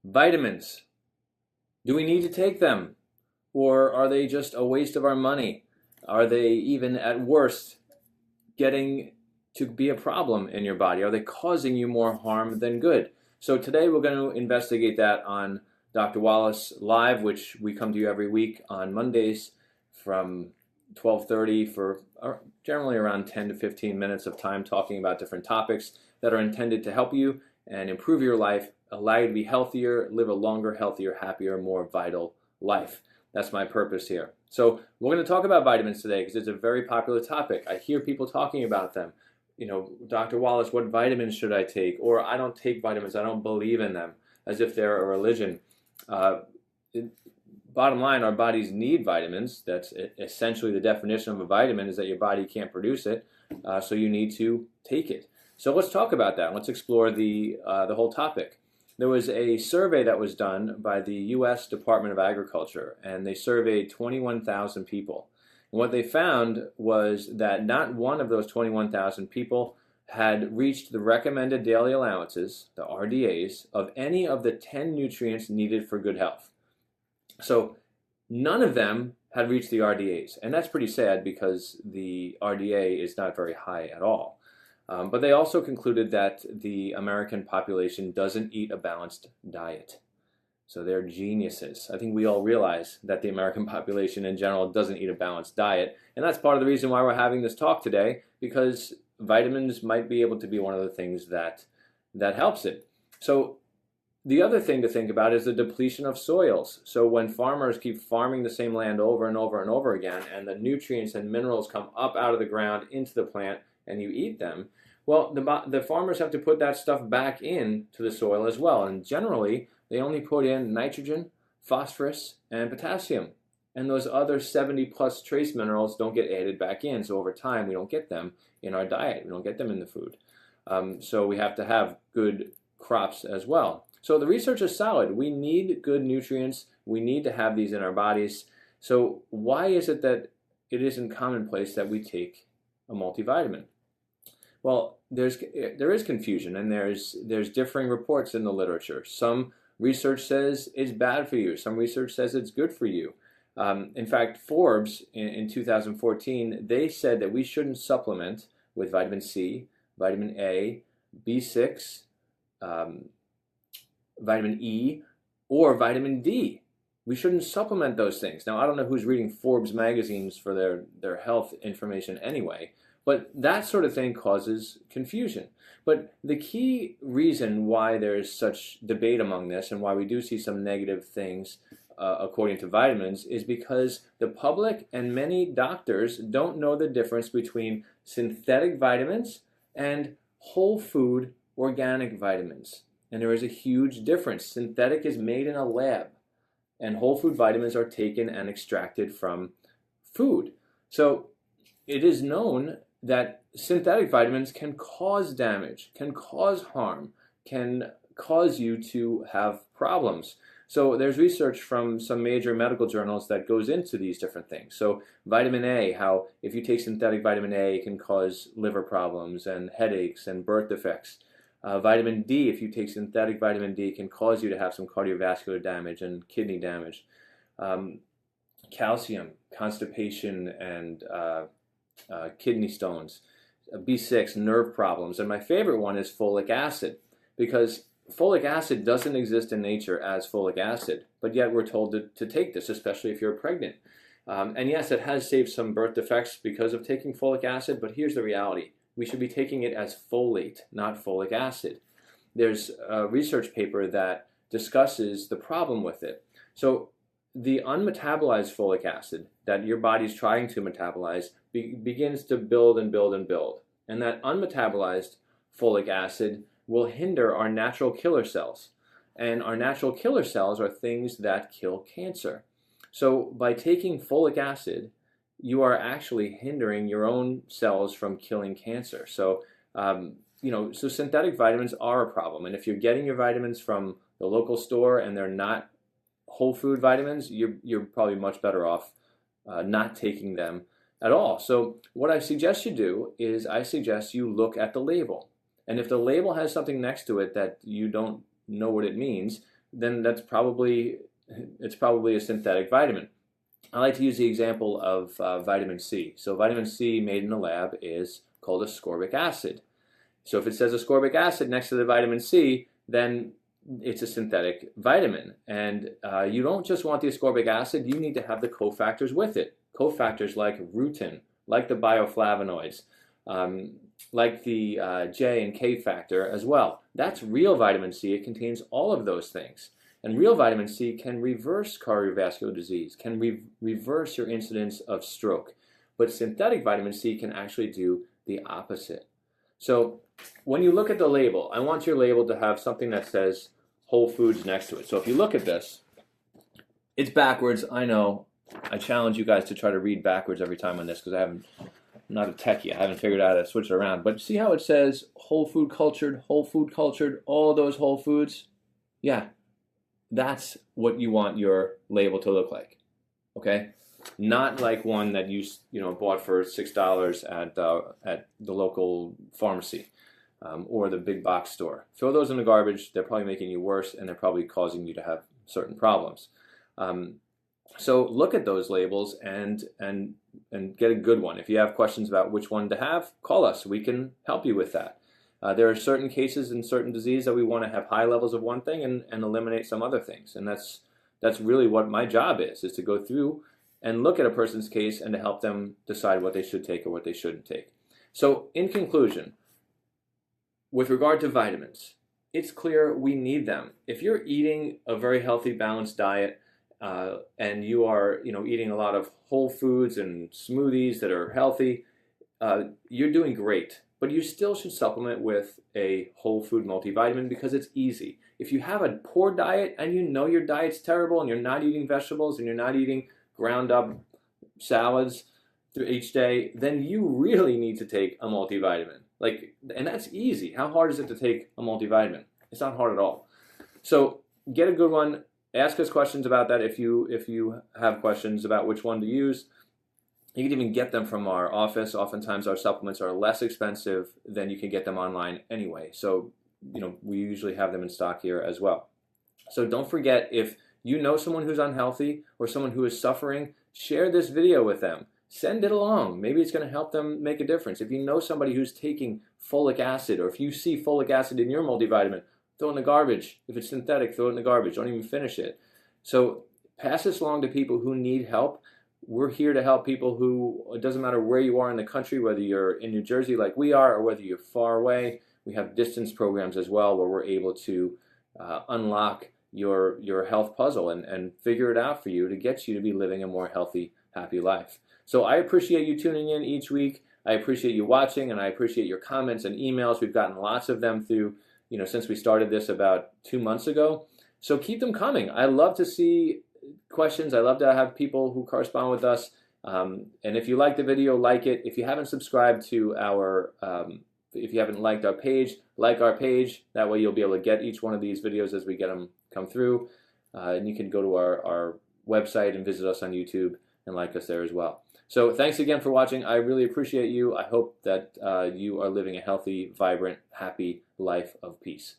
Vitamins. Do we need to take them? Or are they just a waste of our money? Are they even at worst getting to be a problem in your body? Are they causing you more harm than good? So today we're going to investigate that on Dr. Wallace Live, which we come to you every week on Mondays from 12:30 for generally around 10 to 15 minutes of time talking about different topics that are intended to help you and improve your life, allow you to be healthier, live a longer, healthier, happier, more vital life. That's my purpose here. So we're going to talk about vitamins today because it's a very popular topic. I hear people talking about them. You know, Dr. Wallace, what vitamins should I take? Or I don't take vitamins, I don't believe in them, as if they're a religion. Bottom line, our bodies need vitamins. That's essentially the definition of a vitamin, is that your body can't produce it, so you need to take it. So let's talk about that. Let's explore the whole topic. There was a survey that was done by the U.S. Department of Agriculture, and they surveyed 21,000 people. And what they found was that not one of those 21,000 people had reached the recommended daily allowances, the RDAs, of any of the 10 nutrients needed for good health. So none of them had reached the RDAs, and that's pretty sad because the RDA is not very high at all. But they also concluded that the American population doesn't eat a balanced diet. So they're geniuses. I think we all realize that the American population in general doesn't eat a balanced diet, and that's part of the reason why we're having this talk today, because vitamins might be able to be one of the things that helps it. So the other thing to think about is the depletion of soils. So when farmers keep farming the same land over and over and over again, and the nutrients and minerals come up out of the ground into the plant, and you eat them, well, the farmers have to put that stuff back into the soil as well. And generally, they only put in nitrogen, phosphorus, and potassium. And those other 70 plus trace minerals don't get added back in. So over time, we don't get them in our diet. We don't get them in the food. So we have to have good crops as well. So the research is solid. We need good nutrients. We need to have these in our bodies. So why is it that it isn't commonplace that we take a multivitamin? Well, there is confusion, and there's differing reports in the literature. Some research says it's bad for you. Some research says it's good for you. In fact, Forbes in 2014, they said that we shouldn't supplement with vitamin C, vitamin A, B6, vitamin E, or vitamin D. We shouldn't supplement those things. Now, I don't know who's reading Forbes magazines for their health information anyway, but that sort of thing causes confusion. But the key reason why there's such debate among this and why we do see some negative things according to vitamins is because the public and many doctors don't know the difference between synthetic vitamins and whole food organic vitamins. And there is a huge difference. Synthetic is made in a lab, and whole food vitamins are taken and extracted from food. So it is known that synthetic vitamins can cause damage, can cause harm, can cause you to have problems. So there's research from some major medical journals that goes into these different things. So vitamin A, how if you take synthetic vitamin A, it can cause liver problems and headaches and birth defects. Vitamin D, if you take synthetic vitamin D, can cause you to have some cardiovascular damage and kidney damage. Calcium, constipation, and kidney stones. B6, nerve problems. And my favorite one is folic acid, because folic acid doesn't exist in nature as folic acid, but yet we're told to take this, especially if you're pregnant. And yes, it has saved some birth defects because of taking folic acid, but here's the reality. We should be taking it as folate, not folic acid. There's a research paper that discusses the problem with it. So the unmetabolized folic acid that your body's trying to metabolize begins to build and build and build. And that unmetabolized folic acid will hinder our natural killer cells. And our natural killer cells are things that kill cancer. So by taking folic acid, you are actually hindering your own cells from killing cancer. So, so synthetic vitamins are a problem. And if you're getting your vitamins from the local store and they're not whole food vitamins, you're probably much better off not taking them at all. So what I suggest you do is I suggest you look at the label. And if the label has something next to it that you don't know what it means, then it's probably a synthetic vitamin. I like to use the example of vitamin C. So vitamin C made in the lab is called ascorbic acid. So if it says ascorbic acid next to the vitamin C, then it's a synthetic vitamin. And you don't just want the ascorbic acid, you need to have the cofactors with it. Cofactors like rutin, like the bioflavonoids, like the J and K factor as well. That's real vitamin C. It contains all of those things. And real vitamin C can reverse cardiovascular disease, can reverse your incidence of stroke. But synthetic vitamin C can actually do the opposite. So when you look at the label, I want your label to have something that says whole foods next to it. So if you look at this, it's backwards. I know. I challenge you guys to try to read backwards every time on this because I'm not a techie. I haven't figured out how to switch it around. But see how it says whole food cultured, all those whole foods? Yeah, that's what you want your label to look like. Okay? Not like one that you bought for $6 at the local pharmacy or the big box store. Throw those in the garbage. They're probably making you worse, and they're probably causing you to have certain problems. So look at those labels and get a good one. If you have questions about which one to have, call us. We can help you with that. There are certain cases in certain disease that we want to have high levels of one thing and eliminate some other things. And that's really what my job is to go through and look at a person's case and to help them decide what they should take or what they shouldn't take. So in conclusion, with regard to vitamins, it's clear we need them. If you're eating a very healthy, balanced diet, and you are, eating a lot of whole foods and smoothies that are healthy, you're doing great. But you still should supplement with a whole food multivitamin because it's easy. If you have a poor diet and you know your diet's terrible and you're not eating vegetables and you're not eating ground up salads through each day, then you really need to take a multivitamin. And that's easy. How hard is it to take a multivitamin? It's not hard at all. So get a good one. Ask us questions about that if you have questions about which one to use. You can even get them from our office. Oftentimes our supplements are less expensive than you can get them online anyway. So, we usually have them in stock here as well. So don't forget, if you know someone who's unhealthy or someone who is suffering, share this video with them. Send it along. Maybe it's going to help them make a difference. If you know somebody who's taking folic acid, or if you see folic acid in your multivitamin, throw it in the garbage. If it's synthetic, throw it in the garbage. Don't even finish it. So pass this along to people who need help. We're here to help people who, it doesn't matter where you are in the country, whether you're in New Jersey like we are or whether you're far away. We have distance programs as well where we're able to unlock your health puzzle and figure it out for you to get you to be living a more healthy, happy life. So I appreciate you tuning in each week. I appreciate you watching, and I appreciate your comments and emails. We've gotten lots of them through, since we started this about 2 months ago. So keep them coming. I love to see questions. I love to have people who correspond with us. And if you like the video, like it. If you haven't subscribed to if you haven't liked our page, like our page. That way you'll be able to get each one of these videos as we get them come through. And you can go to our website and visit us on YouTube and like us there as well. So thanks again for watching. I really appreciate you. I hope that you are living a healthy, vibrant, happy life of peace.